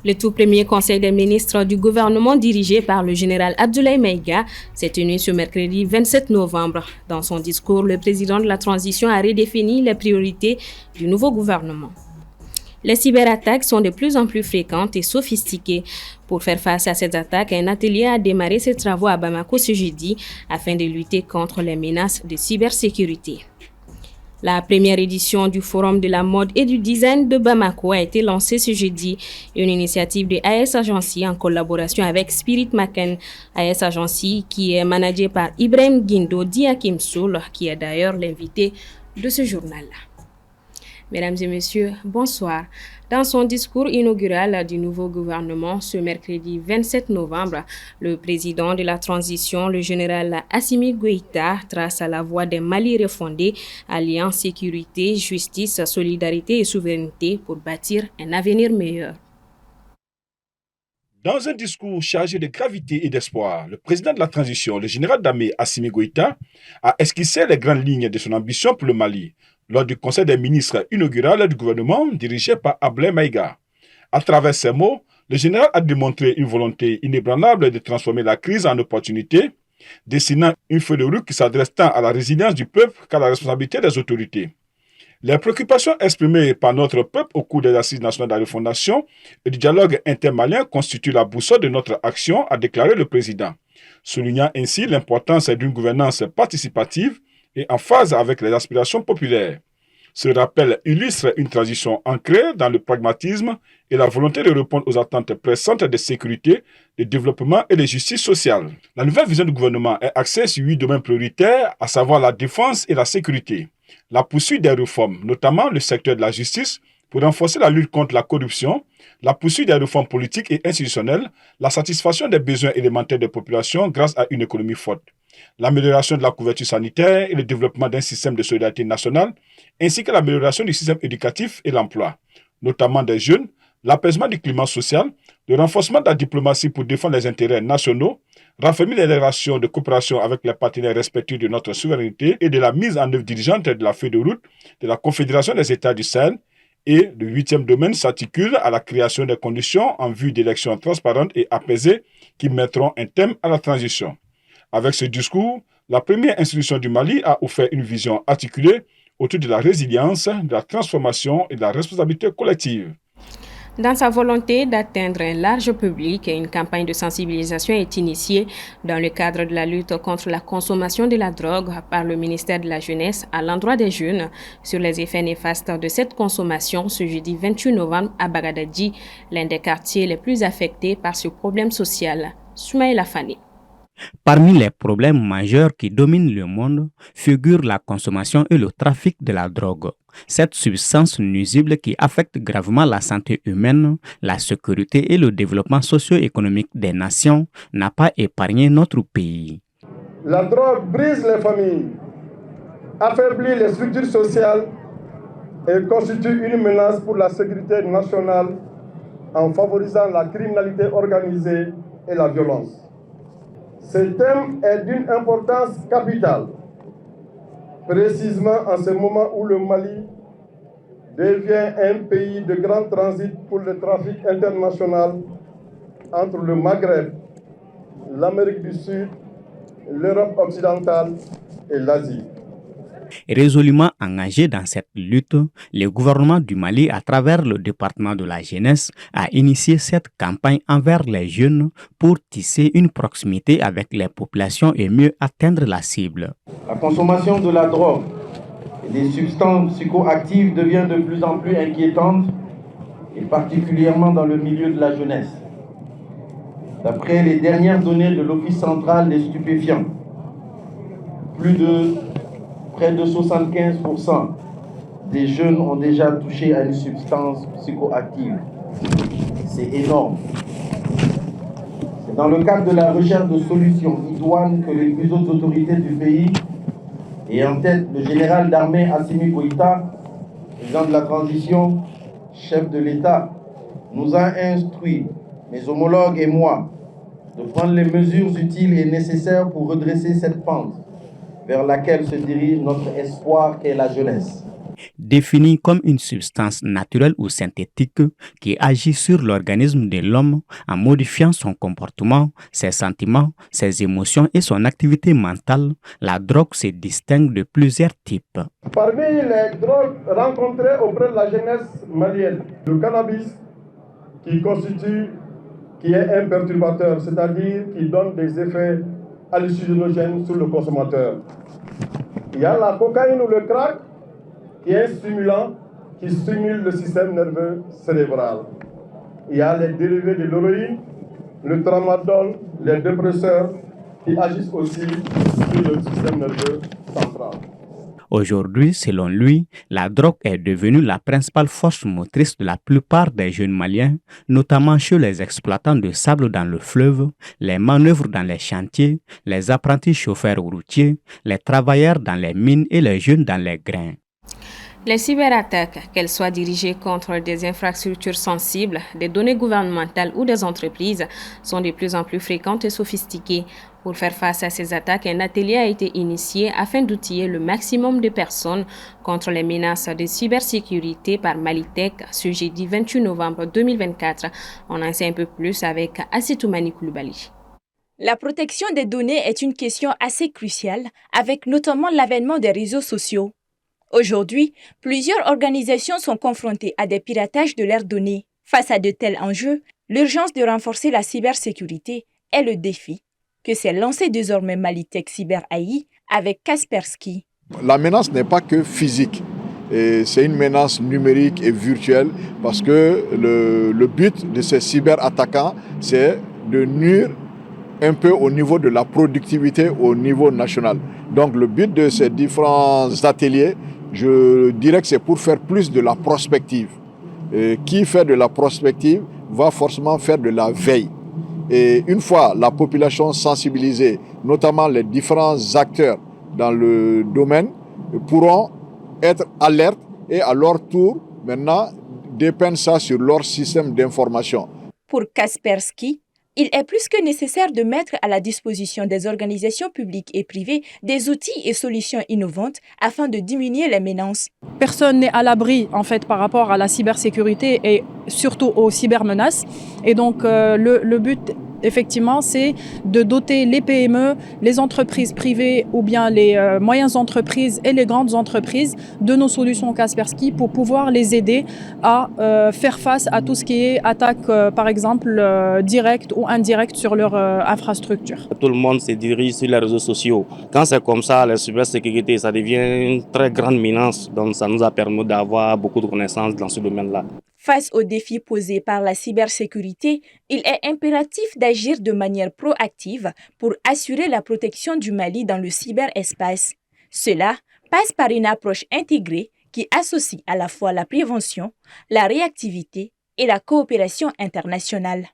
Le tout premier conseil des ministres du gouvernement dirigé par le général Abdoulaye Maïga s'est tenu ce mercredi 27 novembre. Dans son discours, le président de la transition a redéfini les priorités du nouveau gouvernement. Les cyberattaques sont de plus en plus fréquentes et sophistiquées. Pour faire face à ces attaques, un atelier a démarré ses travaux à Bamako ce jeudi afin de lutter contre les menaces de cybersécurité. La première édition du Forum de la mode et du design de Bamako a été lancée ce jeudi, une initiative de AS Agency en collaboration avec Spirit Maken. AS Agency qui est managée par Ibrahim Guindo Diakim Soul, qui est d'ailleurs l'invité de ce journal. Mesdames et messieurs, bonsoir. Dans son discours inaugural du nouveau gouvernement ce mercredi 27 novembre, le président de la transition, le général Assimi Goïta, trace à la voie des Mali refondés, alliant sécurité, justice, solidarité et souveraineté pour bâtir un avenir meilleur. Dans un discours chargé de gravité et d'espoir, le président de la transition, le général d'armée Assimi Goïta, a esquissé les grandes lignes de son ambition pour le Mali lors du conseil des ministres inaugural du gouvernement dirigé par Abdoulaye Maïga. À travers ces mots, le général a démontré une volonté inébranlable de transformer la crise en opportunité, dessinant une feuille de route qui s'adresse tant à la résilience du peuple qu'à la responsabilité des autorités. Les préoccupations exprimées par notre peuple au cours des assises nationales de la refondation et du dialogue intermalien constituent la boussole de notre action, a déclaré le président, soulignant ainsi l'importance d'une gouvernance participative et en phase avec les aspirations populaires. Ce rappel illustre une transition ancrée dans le pragmatisme et la volonté de répondre aux attentes pressantes de sécurité, de développement et de justice sociale. La nouvelle vision du gouvernement est axée sur 8 domaines prioritaires, à savoir la défense et la sécurité, la poursuite des réformes, notamment le secteur de la justice, pour renforcer la lutte contre la corruption, la poursuite des réformes politiques et institutionnelles, la satisfaction des besoins élémentaires des populations grâce à une économie forte, l'amélioration de la couverture sanitaire et le développement d'un système de solidarité nationale, ainsi que l'amélioration du système éducatif et l'emploi, notamment des jeunes, l'apaisement du climat social, le renforcement de la diplomatie pour défendre les intérêts nationaux, raffermir les relations de coopération avec les partenaires respectueux de notre souveraineté et de la mise en œuvre diligente de la feuille de route de la Confédération des États du Sahel. Et le 8e domaine s'articule à la création des conditions en vue d'élections transparentes et apaisées qui mettront un thème à la transition. Avec ce discours, la première institution du Mali a offert une vision articulée autour de la résilience, de la transformation et de la responsabilité collective. Dans sa volonté d'atteindre un large public, une campagne de sensibilisation est initiée dans le cadre de la lutte contre la consommation de la drogue par le ministère de la Jeunesse à l'endroit des jeunes sur les effets néfastes de cette consommation ce jeudi 28 novembre à Bagadadji, l'un des quartiers les plus affectés par ce problème social. Soumaïla Fani. Parmi les problèmes majeurs qui dominent le monde figurent la consommation et le trafic de la drogue. Cette substance nuisible qui affecte gravement la santé humaine, la sécurité et le développement socio-économique des nations n'a pas épargné notre pays. La drogue brise les familles, affaiblit les structures sociales et constitue une menace pour la sécurité nationale en favorisant la criminalité organisée et la violence. Ce thème est d'une importance capitale, précisément en ce moment où le Mali devient un pays de grand transit pour le trafic international entre le Maghreb, l'Amérique du Sud, l'Europe occidentale et l'Asie. Résolument engagé dans cette lutte, le gouvernement du Mali, à travers le département de la jeunesse, a initié cette campagne envers les jeunes pour tisser une proximité avec les populations et mieux atteindre la cible. La consommation de la drogue et des substances psychoactives devient de plus en plus inquiétante, et particulièrement dans le milieu de la jeunesse. D'après les dernières données de l'Office central des stupéfiants, près de 75% des jeunes ont déjà touché à une substance psychoactive. C'est énorme. C'est dans le cadre de la recherche de solutions idoines que les plus hautes autorités du pays, et en tête le général d'armée Assimi Goïta, président de la transition, chef de l'État, nous a instruit, mes homologues et moi, de prendre les mesures utiles et nécessaires pour redresser cette pente vers laquelle se dirige notre espoir qu'est la jeunesse. Définie comme une substance naturelle ou synthétique qui agit sur l'organisme de l'homme en modifiant son comportement, ses sentiments, ses émotions et son activité mentale, la drogue se distingue de plusieurs types. Parmi les drogues rencontrées auprès de la jeunesse malienne, le cannabis qui est un perturbateur, c'est-à-dire qui donne des effets hallucinogènes sur le consommateur. Il y a la cocaïne ou le crack, qui est un stimulant qui stimule le système nerveux cérébral. Il y a les dérivés de l'héroïne, le tramadol, les dépresseurs qui agissent aussi sur le système nerveux central. Aujourd'hui, selon lui, la drogue est devenue la principale force motrice de la plupart des jeunes Maliens, notamment chez les exploitants de sable dans le fleuve, les manœuvres dans les chantiers, les apprentis chauffeurs routiers, les travailleurs dans les mines et les jeunes dans les grains. Les cyberattaques, qu'elles soient dirigées contre des infrastructures sensibles, des données gouvernementales ou des entreprises, sont de plus en plus fréquentes et sophistiquées. Pour faire face à ces attaques, un atelier a été initié afin d'outiller le maximum de personnes contre les menaces de cybersécurité par Malitech ce jeudi 28 novembre 2024. On en sait un peu plus avec Assitoumani Koulibaly. La protection des données est une question assez cruciale, avec notamment l'avènement des réseaux sociaux. Aujourd'hui, plusieurs organisations sont confrontées à des piratages de leurs données. Face à de tels enjeux, l'urgence de renforcer la cybersécurité est le défi que s'est lancé désormais Malitech Cyber AI avec Kaspersky. La menace n'est pas que physique, c'est une menace numérique et virtuelle parce que le but de ces cyberattaquants, c'est de nuire un peu au niveau de la productivité au niveau national. Donc le but de ces différents ateliers, je dirais que c'est pour faire plus de la prospective. Et qui fait de la prospective va forcément faire de la veille. Et une fois la population sensibilisée, notamment les différents acteurs dans le domaine, pourront être alertes et à leur tour, maintenant, dépeindre ça sur leur système d'information. Pour Kaspersky, il est plus que nécessaire de mettre à la disposition des organisations publiques et privées des outils et solutions innovantes afin de diminuer les menaces. Personne n'est à l'abri en fait par rapport à la cybersécurité et surtout aux cybermenaces. Et donc le but effectivement c'est de doter les PME, les entreprises privées ou bien les moyennes entreprises et les grandes entreprises de nos solutions Kaspersky pour pouvoir les aider à faire face à tout ce qui est attaque par exemple directe ou indirecte sur leur infrastructure. Tout le monde se dirige sur les réseaux sociaux. Quand c'est comme ça, la cybersécurité, ça devient une très grande menace. Donc ça nous a permis d'avoir beaucoup de connaissances dans ce domaine-là. Face aux défis posés par la cybersécurité, il est impératif d'agir de manière proactive pour assurer la protection du Mali dans le cyberespace. Cela passe par une approche intégrée qui associe à la fois la prévention, la réactivité et la coopération internationale.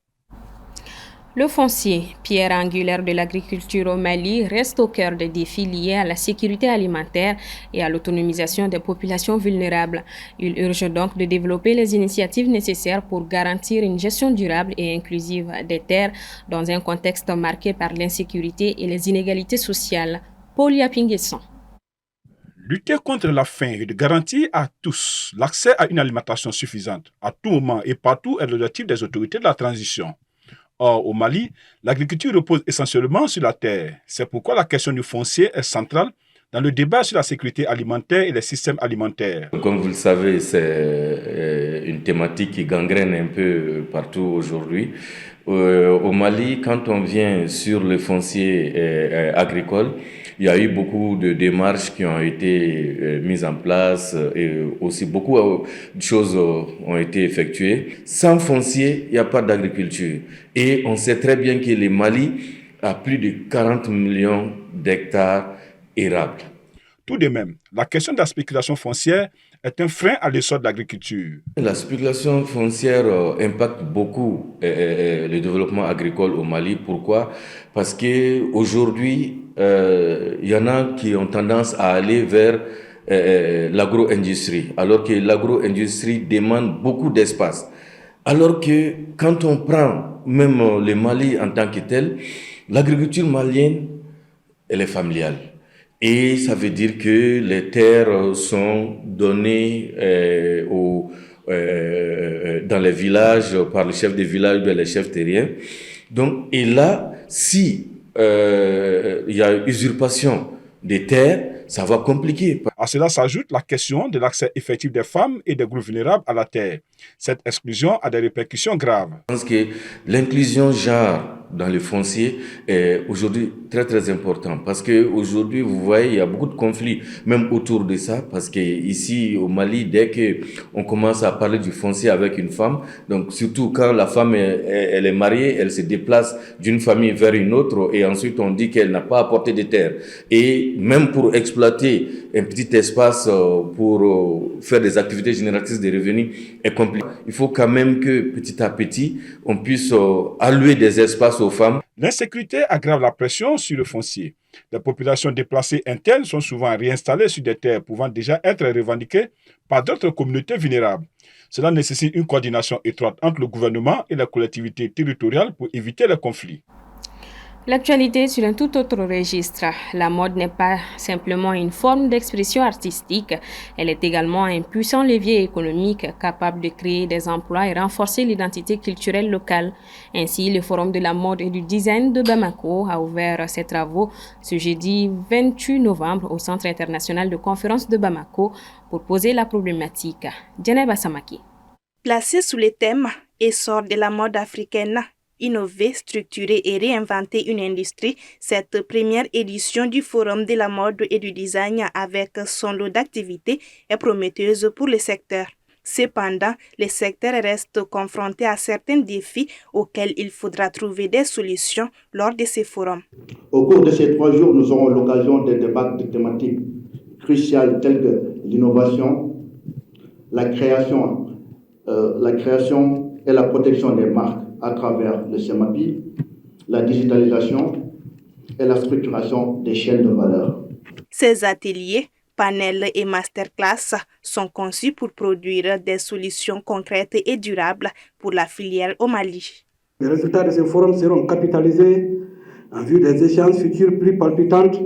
Le foncier, pierre angulaire de l'agriculture au Mali, reste au cœur des défis liés à la sécurité alimentaire et à l'autonomisation des populations vulnérables. Il urge donc de développer les initiatives nécessaires pour garantir une gestion durable et inclusive des terres dans un contexte marqué par l'insécurité et les inégalités sociales. Paul Yapinguesson. Lutter contre la faim et de garantir à tous l'accès à une alimentation suffisante à tout moment et partout est l'objectif des autorités de la transition. Or, au Mali, l'agriculture repose essentiellement sur la terre. C'est pourquoi la question du foncier est centrale dans le débat sur la sécurité alimentaire et les systèmes alimentaires. Comme vous le savez, c'est une thématique qui gangrène un peu partout aujourd'hui. Au Mali, quand on vient sur le foncier agricole, il y a eu beaucoup de démarches qui ont été mises en place et aussi beaucoup de choses ont été effectuées. Sans foncier, il n'y a pas d'agriculture. Et on sait très bien que le Mali a plus de 40 millions d'hectares érables. Tout de même, la question de la spéculation foncière est un frein à l'essor de l'agriculture. La spéculation foncière impacte beaucoup le développement agricole au Mali. Pourquoi? Parce qu'aujourd'hui, il y en a qui ont tendance à aller vers l'agro-industrie, alors que l'agro-industrie demande beaucoup d'espace. Alors que quand on prend même le Mali en tant que tel, l'agriculture malienne, elle est familiale. Et ça veut dire que les terres sont données dans les villages par le chef des villages ou les chefs terriens. Donc, et là, si il y a usurpation des terres, ça va compliquer. À cela s'ajoute la question de l'accès effectif des femmes et des groupes vulnérables à la terre. Cette exclusion a des répercussions graves. Je pense que l'inclusion genre dans le foncier est aujourd'hui très très important parce que aujourd'hui vous voyez il y a beaucoup de conflits même autour de ça parce que ici au Mali dès que on commence à parler du foncier avec une femme, donc surtout quand la femme elle est mariée, elle se déplace d'une famille vers une autre et ensuite on dit qu'elle n'a pas apporté de terre et même pour exploiter un petit espace pour faire des activités génératrices de revenus est compliqué. Il faut quand même que petit à petit on puisse allouer des espaces aux femmes. L'insécurité aggrave la pression sur le foncier. Les populations déplacées internes sont souvent réinstallées sur des terres pouvant déjà être revendiquées par d'autres communautés vulnérables. Cela nécessite une coordination étroite entre le gouvernement et les collectivités territoriales pour éviter les conflits. L'actualité sur un tout autre registre. La mode n'est pas simplement une forme d'expression artistique, elle est également un puissant levier économique capable de créer des emplois et renforcer l'identité culturelle locale. Ainsi, le Forum de la mode et du design de Bamako a ouvert ses travaux ce jeudi 28 novembre au Centre international de conférence de Bamako pour poser la problématique. Djeneba Samaki. Placé sous le thème « Essor de la mode africaine », innover, structurer et réinventer une industrie, cette première édition du Forum de la mode et du design avec son lot d'activités est prometteuse pour le secteur. Cependant, le secteur reste confronté à certains défis auxquels il faudra trouver des solutions lors de ces forums. Au cours de ces 3 jours, nous aurons l'occasion de débattre de thématiques cruciales telles que l'innovation, la création et la protection des marques à travers le CEMAPI, la digitalisation et la structuration des chaînes de valeur. Ces ateliers, panels et masterclass sont conçus pour produire des solutions concrètes et durables pour la filière au Mali. Les résultats de ce forum seront capitalisés en vue des échéances futures plus palpitantes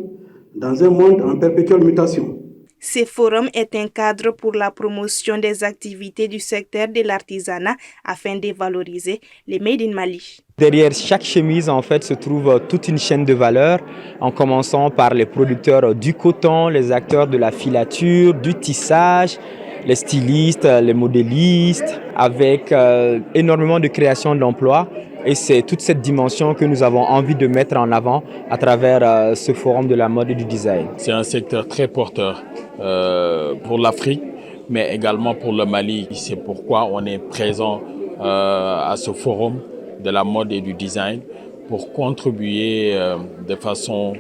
dans un monde en perpétuelle mutation. Ce forum est un cadre pour la promotion des activités du secteur de l'artisanat afin de valoriser les Made in Mali. Derrière chaque chemise, en fait, se trouve toute une chaîne de valeur, en commençant par les producteurs du coton, les acteurs de la filature, du tissage, les stylistes, les modélistes, avec énormément de création d'emplois. Et c'est toute cette dimension que nous avons envie de mettre en avant à travers ce forum de la mode et du design. C'est un secteur très porteur pour l'Afrique, mais également pour le Mali. C'est pourquoi on est présent à ce forum de la mode et du design pour contribuer de façon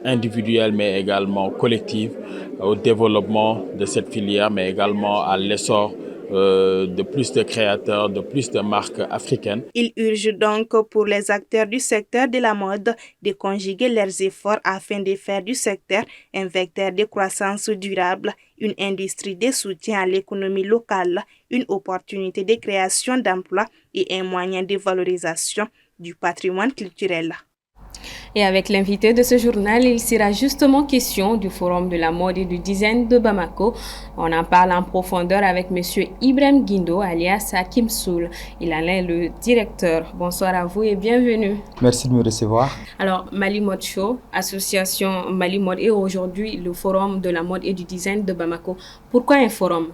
individuelle, mais également collective au développement de cette filière, mais également à l'essor de plus de créateurs, de plus de marques africaines. Il urge donc pour les acteurs du secteur de la mode de conjuguer leurs efforts afin de faire du secteur un vecteur de croissance durable, une industrie de soutien à l'économie locale, une opportunité de création d'emplois et un moyen de valorisation du patrimoine culturel. Et avec l'invité de ce journal, il sera justement question du Forum de la mode et du design de Bamako. On en parle en profondeur avec M. Ibrahim Guindo, alias Hakim Soul. Il en est le directeur. Bonsoir à vous et bienvenue. Merci de me recevoir. Alors, Mali Mode Show, association Mali Mode et aujourd'hui le Forum de la mode et du design de Bamako. Pourquoi un forum?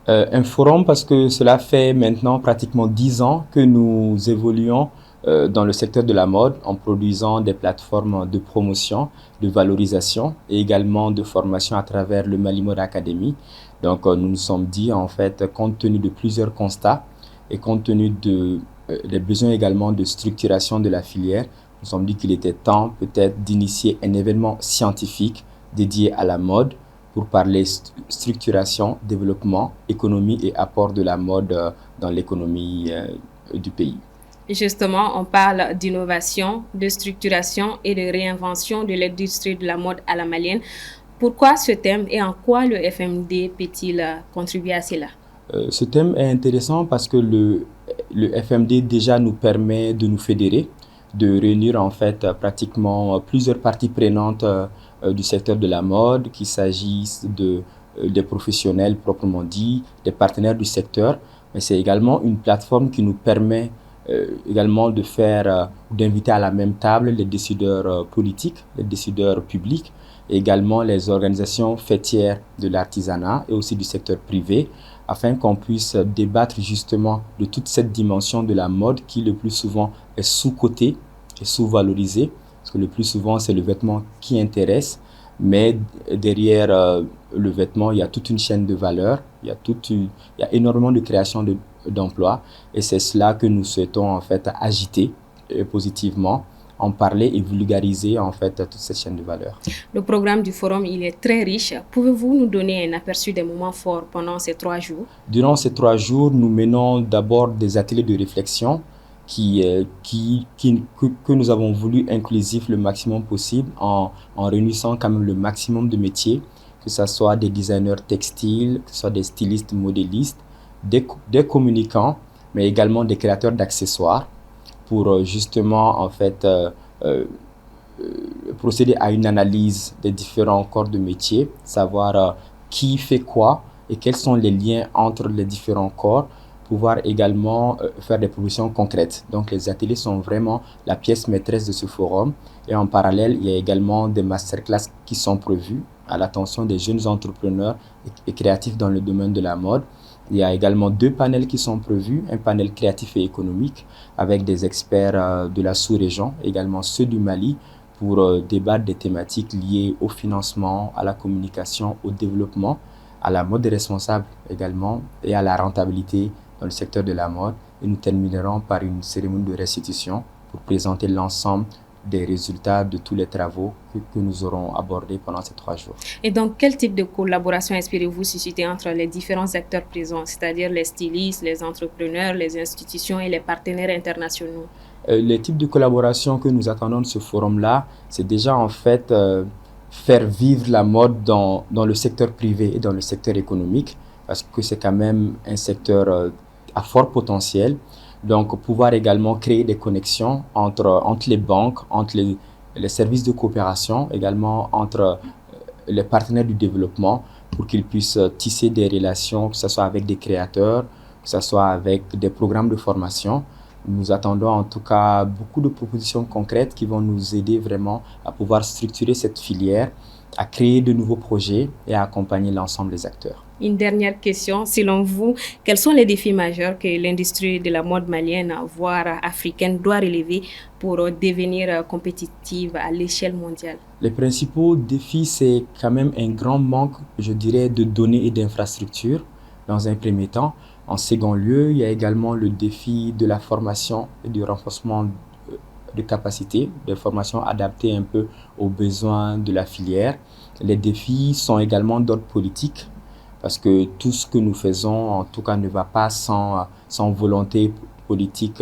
Un forum parce que cela fait maintenant pratiquement 10 ans que nous évoluons dans le secteur de la mode en produisant des plateformes de promotion, de valorisation et également de formation à travers le Mali Mode Academy. Donc nous nous sommes dit en fait, compte tenu de plusieurs constats et compte tenu des besoins également de structuration de la filière, nous nous sommes dit qu'il était temps peut-être d'initier un événement scientifique dédié à la mode pour parler structuration, développement, économie et apport de la mode dans l'économie du pays. Justement, on parle d'innovation, de structuration et de réinvention de l'industrie de la mode à la malienne. Pourquoi ce thème et en quoi le FMD peut-il contribuer à cela? Ce thème est intéressant parce que le le FMD déjà nous permet de nous fédérer, de réunir en fait pratiquement plusieurs parties prenantes du secteur de la mode, qu'il s'agisse des professionnels proprement dit, des partenaires du secteur, mais c'est également une plateforme qui nous permet également d'inviter à la même table les décideurs politiques, les décideurs publics, et également les organisations fêtières de l'artisanat et aussi du secteur privé, afin qu'on puisse débattre justement de toute cette dimension de la mode qui le plus souvent est sous-cotée et sous-valorisée, parce que le plus souvent c'est le vêtement qui intéresse, mais derrière le vêtement il y a toute une chaîne de valeur, il y a énormément de création d'emplois, et c'est cela que nous souhaitons en fait agiter positivement, en parler et vulgariser en fait toute cette chaîne de valeur. Le programme du forum, il est très riche. Pouvez-vous nous donner un aperçu des moments forts pendant ces 3 jours? Durant ces 3 jours, nous menons d'abord des ateliers de réflexion que nous avons voulu inclusifs le maximum possible en réunissant quand même le maximum de métiers, que ce soit des designers textiles, que ce soit des stylistes modélistes, des communicants, mais également des créateurs d'accessoires, pour justement en fait procéder à une analyse des différents corps de métier, savoir qui fait quoi et quels sont les liens entre les différents corps, pouvoir également faire des propositions concrètes. Donc les ateliers sont vraiment la pièce maîtresse de ce forum, et en parallèle il y a également des masterclass qui sont prévus à l'attention des jeunes entrepreneurs et créatifs dans le domaine de la mode. Il y a également 2 panels qui sont prévus, un panel créatif et économique avec des experts de la sous-région, également ceux du Mali, pour débattre des thématiques liées au financement, à la communication, au développement, à la mode responsable également et à la rentabilité dans le secteur de la mode. Et nous terminerons par une cérémonie de restitution pour présenter l'ensemble des résultats de tous les travaux que nous aurons abordés pendant ces 3 jours. Et donc, quel type de collaboration espérez-vous susciter entre les différents acteurs présents, c'est-à-dire les stylistes, les entrepreneurs, les institutions et les partenaires internationaux? Les types de collaboration que nous attendons de ce forum-là, c'est déjà en fait faire vivre la mode dans le secteur privé et dans le secteur économique, parce que c'est quand même un secteur à fort potentiel. Donc, pouvoir également créer des connexions entre les banques, entre les services de coopération, également entre les partenaires du développement, pour qu'ils puissent tisser des relations, que ce soit avec des créateurs, que ce soit avec des programmes de formation. Nous attendons en tout cas beaucoup de propositions concrètes qui vont nous aider vraiment à pouvoir structurer cette filière, à créer de nouveaux projets et à accompagner l'ensemble des acteurs. Une dernière question, selon vous, quels sont les défis majeurs que l'industrie de la mode malienne, voire africaine, doit relever pour devenir compétitive à l'échelle mondiale? Les principaux défis, c'est quand même un grand manque, je dirais, de données et d'infrastructures dans un premier temps. En second lieu, il y a également le défi de la formation et du renforcement de capacités, de formation adaptée un peu aux besoins de la filière. Les défis sont également d'ordre politique, parce que tout ce que nous faisons, en tout cas, ne va pas sans volonté politique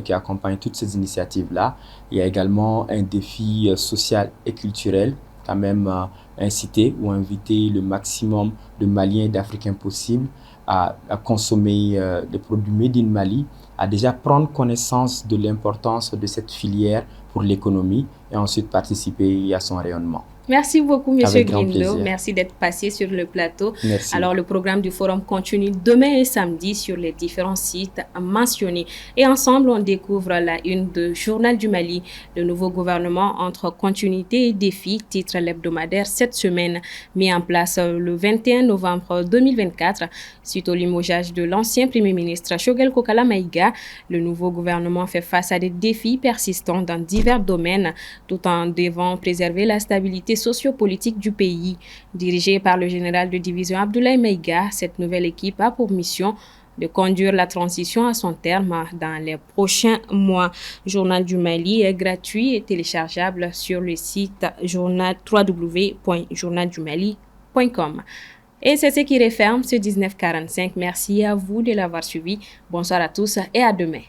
qui accompagne toutes ces initiatives-là. Il y a également un défi social et culturel, quand même inciter ou inviter le maximum de Maliens et d'Africains possibles à consommer des produits made in Mali, à déjà prendre connaissance de l'importance de cette filière pour l'économie et ensuite participer à son rayonnement. Merci beaucoup, M. Grindo. Merci d'être passé sur le plateau. Merci. Alors, le programme du forum continue demain et samedi sur les différents sites mentionnés. Et ensemble, on découvre la une de Journal du Mali. Le nouveau gouvernement entre continuité et défi, titre l'hebdomadaire cette semaine, mis en place le 21 novembre 2024. Suite au limogeage de l'ancien Premier ministre Choguel Kokala Maïga, le nouveau gouvernement fait face à des défis persistants dans divers domaines, tout en devant préserver la stabilité sociopolitique du pays. Dirigée par le général de division Abdoulaye Maïga, cette nouvelle équipe a pour mission de conduire la transition à son terme dans les prochains mois. Journal du Mali est gratuit et téléchargeable sur le site www.journaldumali.com. Et c'est ce qui referme ce 1945. Merci à vous de l'avoir suivi. Bonsoir à tous et à demain.